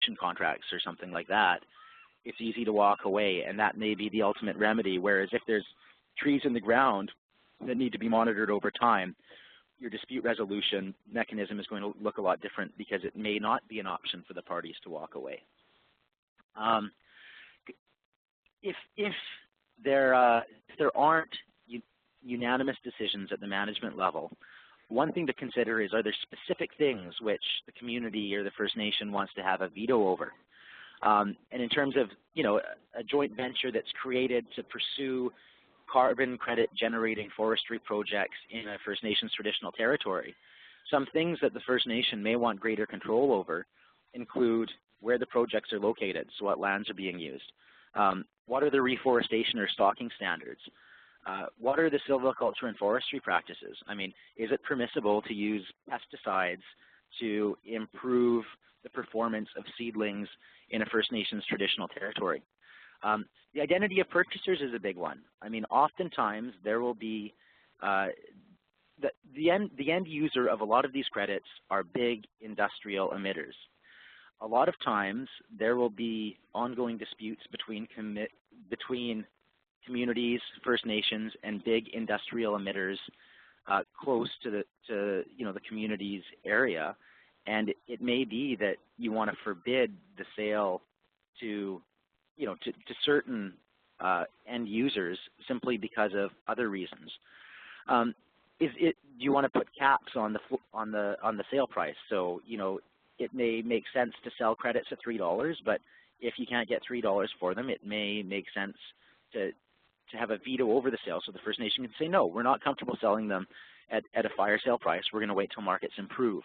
extension contracts or something like that, it's easy to walk away, and that may be the ultimate remedy. Whereas if there's trees in the ground that need to be monitored over time, your dispute resolution mechanism is going to look a lot different because it may not be an option for the parties to walk away. If there aren't unanimous decisions at the management level, one thing to consider is, are there specific things which the community or the First Nation wants to have a veto over? And in terms of, a joint venture that's created to pursue carbon credit generating forestry projects in a First Nations traditional territory, some things that the First Nation may want greater control over include where the projects are located, so what lands are being used. What are the reforestation or stocking standards? What are the silviculture and forestry practices? I mean, is it permissible to use pesticides to improve the performance of seedlings in a First Nations traditional territory? The identity of purchasers is a big one. I mean, oftentimes there will be the end user of a lot of these credits are big industrial emitters. A lot of times there will be ongoing disputes between communities, First Nations, and big industrial emitters close to the community's area, and it may be that you want to forbid the sale to certain end users simply because of other reasons. Do you want to put caps on the sale price? So it may make sense to sell credits at $3, but if you can't get $3 for them, it may make sense to have a veto over the sale, so the First Nation can say, no, we're not comfortable selling them at a fire sale price. We're going to wait till markets improve.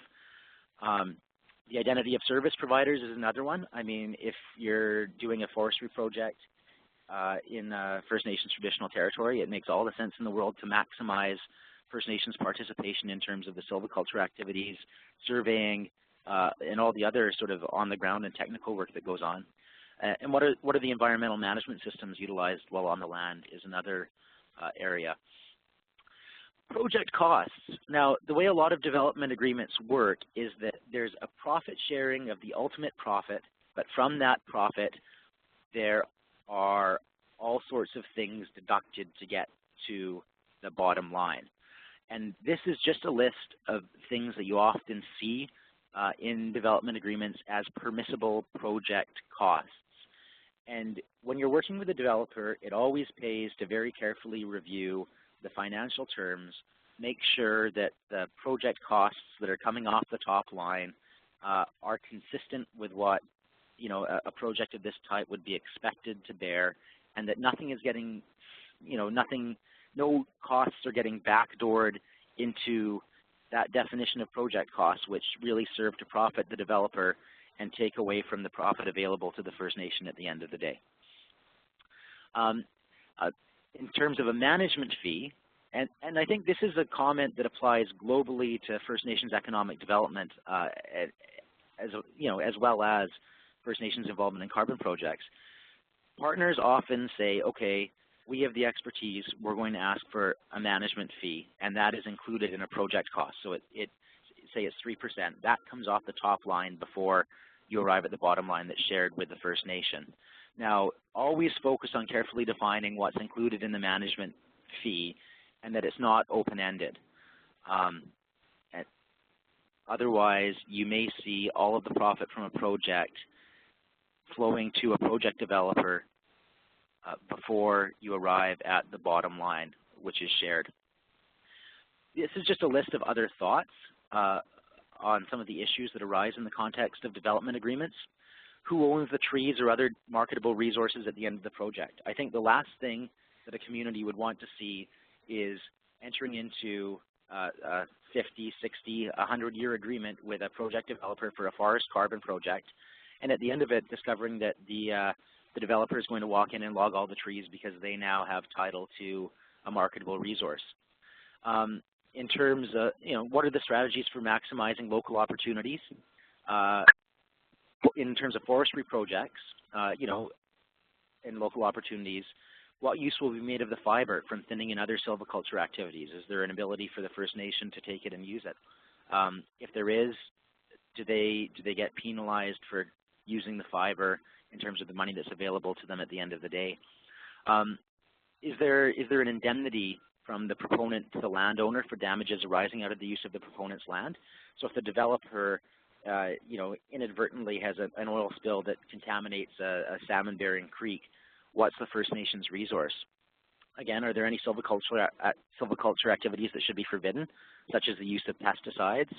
The identity of service providers is another one. I mean, if you're doing a forestry project in First Nations traditional territory, it makes all the sense in the world to maximize First Nations participation in terms of the silviculture activities, surveying, and all the other sort of on-the-ground and technical work that goes on. And what are the environmental management systems utilized while on the land is another area. Project costs. Now, the way a lot of development agreements work is that there's a profit sharing of the ultimate profit, but from that profit, there are all sorts of things deducted to get to the bottom line. And this is just a list of things that you often see in development agreements as permissible project costs. And when you're working with a developer, it always pays to very carefully review the financial terms, make sure that the project costs that are coming off the top line are consistent with what a project of this type would be expected to bear, and that nothing is getting, no costs are getting backdoored into that definition of project costs, which really serve to profit the developer and take away from the profit available to the First Nation at the end of the day. In terms of a management fee, and I think this is a comment that applies globally to First Nations economic development, as well as First Nations involvement in carbon projects. Partners often say, okay, we have the expertise, we're going to ask for a management fee, and that is included in a project cost. So say it's 3%. That comes off the top line before you arrive at the bottom line that's shared with the First Nation. Now, always focus on carefully defining what's included in the management fee and that it's not open-ended. Otherwise, you may see all of the profit from a project flowing to a project developer before you arrive at the bottom line, which is shared. This is just a list of other thoughts on some of the issues that arise in the context of development agreements. Who owns the trees or other marketable resources at the end of the project? I think the last thing that a community would want to see is entering into a 50, 60, 100-year agreement with a project developer for a forest carbon project, and at the end of it discovering that the developer is going to walk in and log all the trees because they now have title to a marketable resource. In terms of, what are the strategies for maximizing local opportunities? In terms of forestry projects, and local opportunities, what use will be made of the fiber from thinning and other silviculture activities? Is there an ability for the First Nation to take it and use it? If there is, do they get penalized for using the fiber in terms of the money that's available to them at the end of the day. Is there an indemnity from the proponent to the landowner for damages arising out of the use of the proponent's land? So if the developer inadvertently has an oil spill that contaminates a salmon-bearing creek, what's the First Nations resource? Again, are there any silviculture activities that should be forbidden, such as the use of pesticides?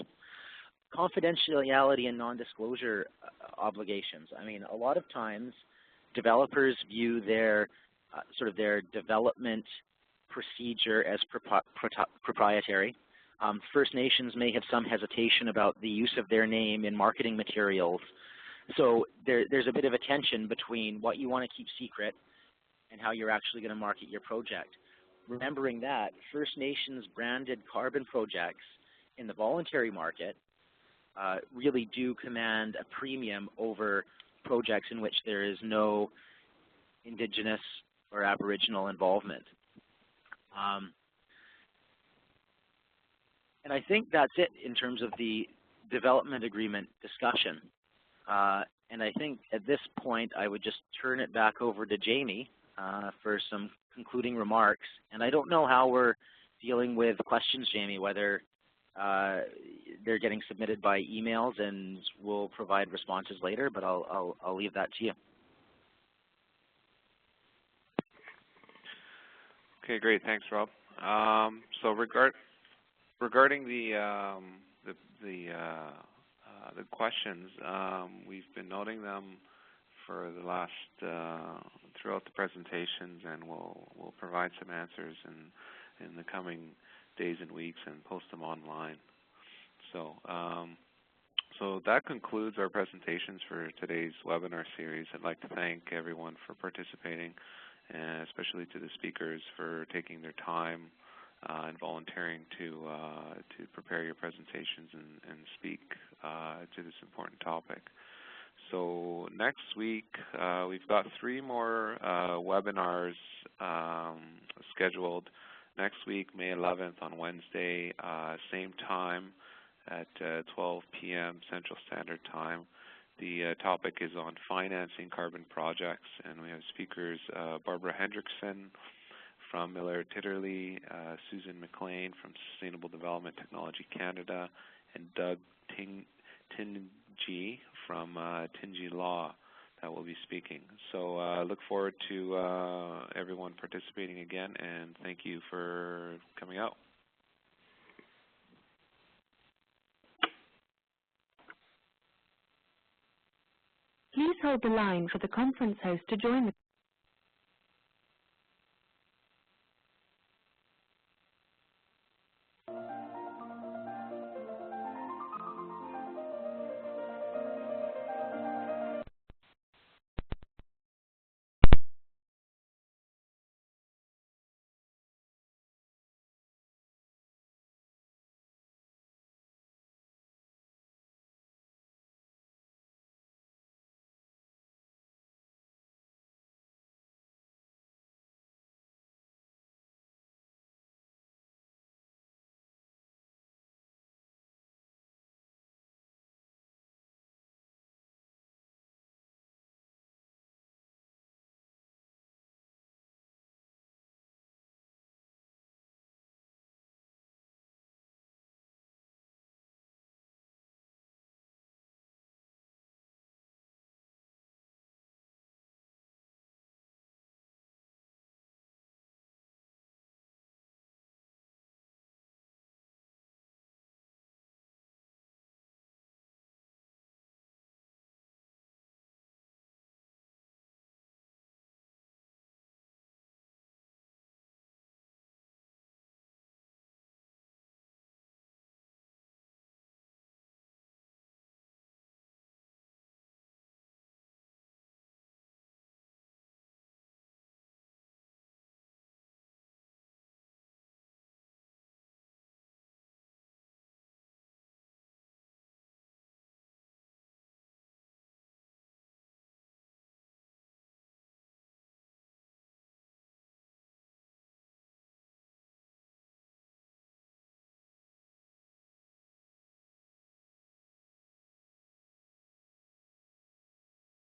Confidentiality and non-disclosure obligations. I mean, a lot of times developers view their their development procedure as proprietary. First Nations may have some hesitation about the use of their name in marketing materials. So there's a bit of a tension between what you want to keep secret and how you're actually going to market your project. Remembering that First Nations branded carbon projects in the voluntary market really do command a premium over projects in which there is no Indigenous or Aboriginal involvement. And I think that's it in terms of the development agreement discussion. And I think at this point I would just turn it back over to Jaime for some concluding remarks. And I don't know how we're dealing with questions, Jaime, whether they're getting submitted by emails and we'll provide responses later, but I'll leave that to you. Okay, great. Thanks, Rob. So regarding the questions, we've been noting them for the last throughout the presentations, and we'll provide some answers in the coming days and weeks and post them online. So so that concludes our presentations for today's webinar series. I'd like to thank everyone for participating, and especially to the speakers for taking their time and volunteering to prepare your presentations and speak to this important topic. So next week we've got 3 more webinars scheduled. Next week, May 11th on Wednesday, same time at 12 p.m. Central Standard Time. The topic is on financing carbon projects, and we have speakers Barbara Hendrickson from Miller Titerle, Susan McLean from Sustainable Development Technology Canada, and Doug Tingy from Tingy Law that will be speaking. So look forward to everyone participating again, and thank you for coming out. Please hold the line for the conference host to join the